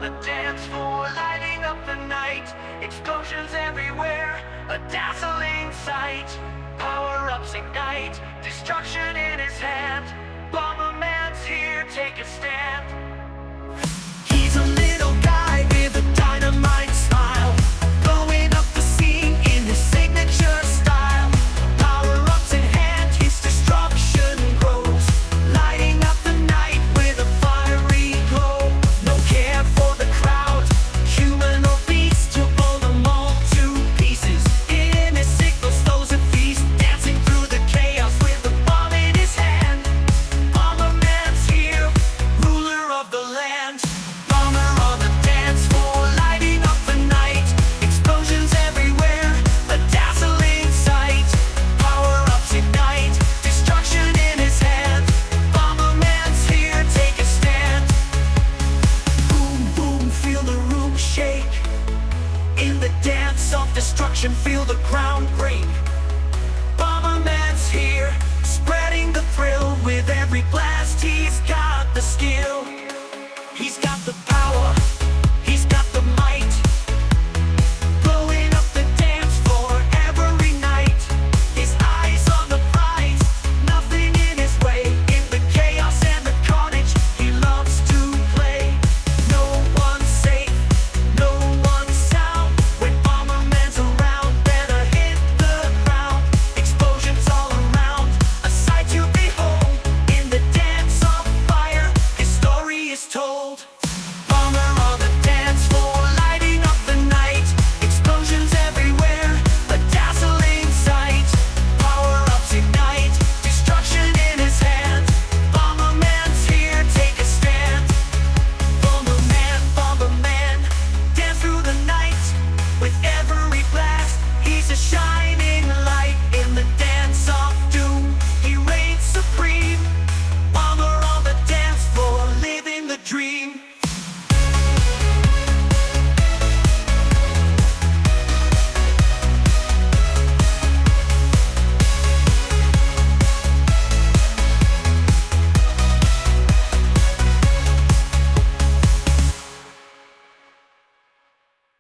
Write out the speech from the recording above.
the dance floor, lighting up the night. Explosions everywhere, a dazzling sight. Power-ups ignite, destruction in his hand. Bomberman's here, take a stand. He's a little guy with a dynamite smile, blowing up the scene in his signature style. Power-ups in hand, his destruction grows, lighting up the night with a fiery glow. No care for the crowd, human or beast, to blow them all to pieces. In his signals flows a feast, dancing through the chaos with a bomb in his hand. Bomberman's here, ruler of the land. Bomber on the dance floor, lighting up the night. Explosions everywhere, a dazzling sight. Power-ups ignite, destruction in his hand. Bomberman's here, take a stand. Boom, boom, feel the room shake. In the dance of destruction, feel the ground break. Bomberman's here, spreading the thrill. With every blast, he's got the skill. He's got the power, he's got the might, blowing up the dance floor every night. His eyes on the prize, nothing in his way. In the chaos and the carnage, he loves to play. No one's safe, no one's sound. When Bomberman's around, better hit the ground. Explosions all around, a sight to behold. In the dance of fire, his story is told.